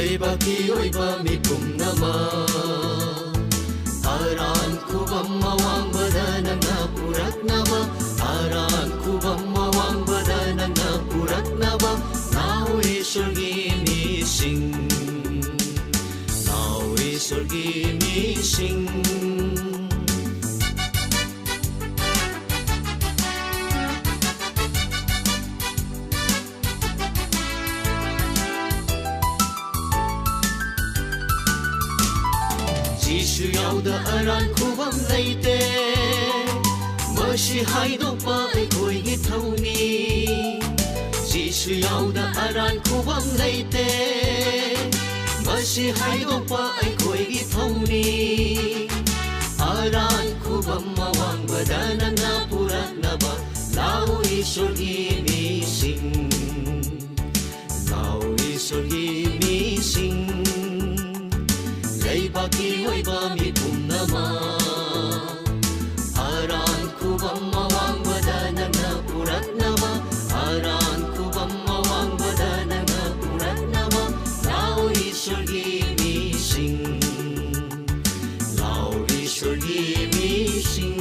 ꯂꯩꯕꯥꯛꯀꯤ ꯑꯣꯏꯕ ꯃꯤꯄꯨꯝ ꯅꯃꯛ ꯑꯔꯥꯟ ꯈꯨꯕꯝ ꯑꯋꯥꯡꯕꯗ ꯅꯪꯅ ꯄꯨꯔꯛꯅꯕ ꯑꯔꯥꯟ ꯈꯨꯕꯝ ꯑꯋꯥꯡꯕꯗ ꯅꯪꯅ ꯄꯨꯔꯛꯅꯕ ꯅꯥꯎ ꯏꯁꯣꯔꯒꯤ ꯃꯤꯁꯤꯡ ꯅꯥꯎ ꯏꯁꯣꯔꯒꯤ ꯃꯤꯁꯤꯡ ꯖꯤꯁꯨ ꯌꯥꯎꯗ ꯑꯔꯥꯟ ꯈꯨꯕꯝ ꯂꯩꯇꯦ ꯃꯁꯤ ꯍꯥꯏꯗꯣꯛꯄ ꯑꯩꯈꯣꯏꯒꯤ ꯊꯧꯅꯤ ꯖꯤꯁꯨ ꯌꯥꯎꯗ ꯑꯔꯥꯟ ꯈꯨꯕꯝ ꯂꯩꯇꯦ ꯃꯁꯤ ꯍꯥꯏꯗꯣꯛꯄ ꯑꯩꯈꯣꯏꯒꯤ ꯊꯧꯅꯤ ꯑꯔꯥꯟ ꯈꯨꯕꯝ ꯑꯋꯥꯡꯕꯗ ꯅꯪꯅ ꯄꯨꯔꯛꯅꯕ ꯂꯥꯎ ꯏꯁꯣꯔꯒꯤ ꯃꯤꯁꯤꯡ ꯂꯥꯎ ꯏꯁꯣꯔꯒꯤ ꯃꯤꯁꯤꯡ ꯂꯩꯕꯥꯛꯀꯤ ꯑꯣꯏꯕ ꯃꯤꯄꯨꯝ ꯅꯃꯛ ꯑꯔꯥꯟ ꯈꯨꯕꯝ ꯑꯋꯥꯡꯕꯗ ꯅꯪꯅ ꯄꯨꯔꯛꯅꯕ ꯑꯔꯥꯟ ꯈꯨꯕꯝ ꯑꯋꯥꯡꯕꯗ ꯅꯪꯅ ꯄꯨꯔꯛꯅꯕ ꯂꯥꯎ ꯏꯁꯣꯔꯒꯤ ꯃꯤꯁꯤꯡ ꯂꯥꯎ ꯏꯁꯣꯔꯒꯤ ꯃꯤꯁꯤꯡ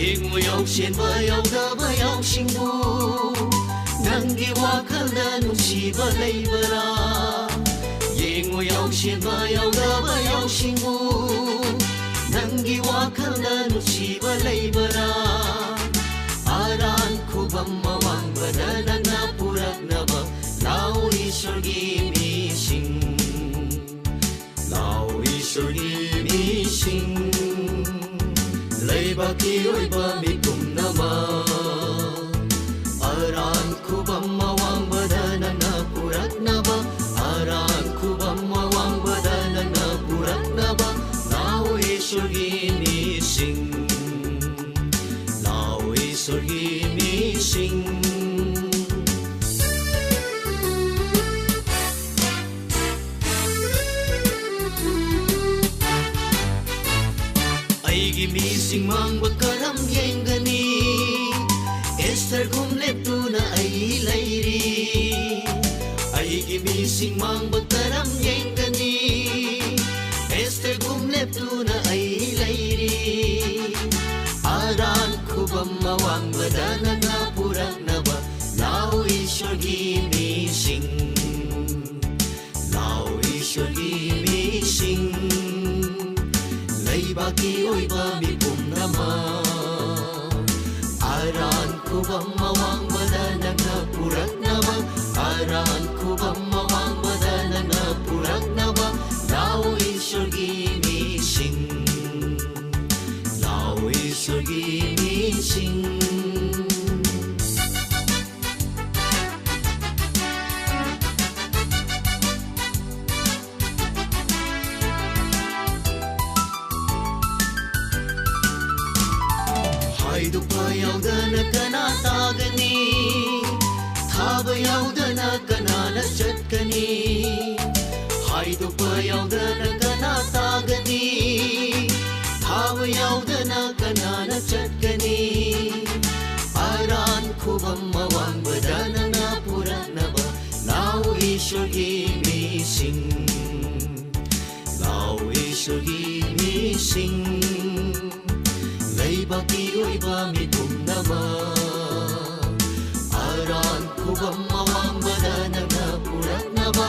ꯌꯦꯡꯉꯨ ꯌꯥꯎꯁꯦꯟꯕ ꯌꯥꯎꯗꯕ ꯌꯥꯎꯁꯤꯡꯕꯨ ꯅꯪꯒꯤ ꯋꯥꯈꯜꯗ ꯅꯨꯡꯁꯤꯕ ꯂꯩꯕꯔꯥ ꯌꯦꯡꯉꯨ ꯌꯥꯎꯁꯦꯟꯕ ꯌꯥꯎꯗꯕ ꯌꯥꯎꯁꯤꯡꯕꯨ ꯅꯪꯒꯤ ꯋꯥꯈꯜꯗ ꯅꯨꯡꯁꯤꯕ ꯂꯩꯕꯔꯥ ꯑꯔꯥꯟ ꯈꯨꯕꯝ ꯑꯋꯥꯡꯕꯗ ꯅꯪꯅ ꯄꯨꯔꯛꯅꯕ ꯂꯥꯎ ꯏꯁꯣꯔꯒꯤ ꯃꯤꯁꯤꯡ ꯂꯥꯎ ꯏꯁꯣꯔꯒꯤ ꯃꯤꯁꯤꯡ ꯂꯩꯕꯥꯛꯀꯤ ꯑꯣꯏꯕ ꯃꯤꯄꯨꯝ ꯅꯃꯛ ꯑꯔꯥꯟ ꯈꯨꯕꯝ ꯑꯋꯥꯡꯕꯗ ꯅꯪꯅ ꯄꯨꯔꯛꯅꯕ ꯑꯔꯥꯟ ꯈꯨꯕꯝ ꯑꯋꯥꯡꯕꯗ ꯅꯪꯅ ꯄꯨꯔꯛꯅꯕ ꯂꯥꯎ ꯏꯁꯣꯔꯒꯤ ꯃꯤꯁꯤꯡ ꯂꯥꯎ ꯏꯁꯣꯔꯒꯤ ꯃꯤꯁꯤꯡ ꯑꯩꯒꯤ ꯃꯤꯁꯤꯡ ꯃꯥꯡꯕ ꯀꯔꯝ ꯌꯦꯡꯒꯅꯤ ꯑꯦꯁꯇꯔꯒꯨꯝ ꯂꯦꯞꯇꯨꯅ ꯑꯩ ꯂꯩꯔꯤ ꯑꯩꯒꯤ ꯃꯤꯁꯤꯡ ꯃꯥꯡꯕ ꯀꯔꯝ ꯌꯦꯡꯒꯅꯤ ꯑꯦꯁꯇꯔꯒꯨꯝ ꯂꯦꯞꯇꯨꯅ ꯑꯩ ꯂꯩꯔꯤ ꯑꯔꯥꯟ ꯈꯨꯕꯝ ꯑꯋꯥꯡꯕꯗ ꯅꯪꯅ ꯄꯨꯔꯛꯅꯕ ꯂꯥꯎ ꯏꯁꯣꯔꯒꯤ ꯃꯤꯁꯤꯡ ꯂꯥꯎ ꯏꯁꯣꯔꯒꯤ ꯃꯤꯁꯤꯡ ꯂꯩꯕꯥꯛꯀꯤ ꯑꯣꯏꯕ ꯃꯤꯄꯨꯝ ꯅꯃꯛ ꯑꯔꯥꯟ ꯈꯨꯕꯝ ꯑꯋꯥꯡꯕꯗ ꯅꯪꯅ ꯄꯨꯔꯛꯅꯕ ꯑꯔꯥꯟ ꯈꯨꯕꯝ ꯑꯋꯥꯡꯕꯗ ꯅꯪꯅ ꯄꯨꯔꯛꯅꯕ ꯂꯥꯎ ꯏꯁꯣꯔꯒꯤ ꯃꯤꯁꯤꯡ ꯂꯥꯎ ꯏꯁꯣꯔꯒꯤ ꯃꯤꯁꯤꯡ ꯍꯥꯏꯗꯣꯛꯄ ꯌꯥꯎꯗꯅ ꯀꯅꯥ ꯇꯥꯒꯅꯤ ꯊꯥꯕ ꯌꯥꯎꯗꯅ ꯀꯅꯥꯅ ꯆꯠꯀꯅꯤ ꯍꯥꯏꯗꯣꯛꯄ ꯌꯥꯎꯗꯅ ꯀꯅꯥ ꯇꯥꯒꯅꯤ ꯊꯥꯕ ꯌꯥꯎꯗꯅ ꯀꯅꯥꯅ ꯆꯠꯀꯅꯤ ꯑꯔꯥꯟ ꯈꯨꯕꯝ ꯑꯋꯥꯡꯕꯗ ꯅꯪꯅ ꯄꯨꯔꯛꯅꯕ ꯂꯥꯎ ꯏꯁꯣꯔꯒꯤ ꯃꯤꯁꯤꯡ ꯂꯥꯎ ꯏꯁꯣꯔꯒꯤ ꯃꯤꯁꯤꯡ ꯂꯩꯕꯥꯛꯀꯤ ꯑꯣꯏꯕ ꯃꯤꯄꯨꯝ ꯅꯃꯛ ꯑꯔꯥꯟ ꯈꯨꯕꯝ ꯑꯋꯥꯡꯕꯗ ꯅꯪꯅ ꯄꯨꯔꯛꯅꯕ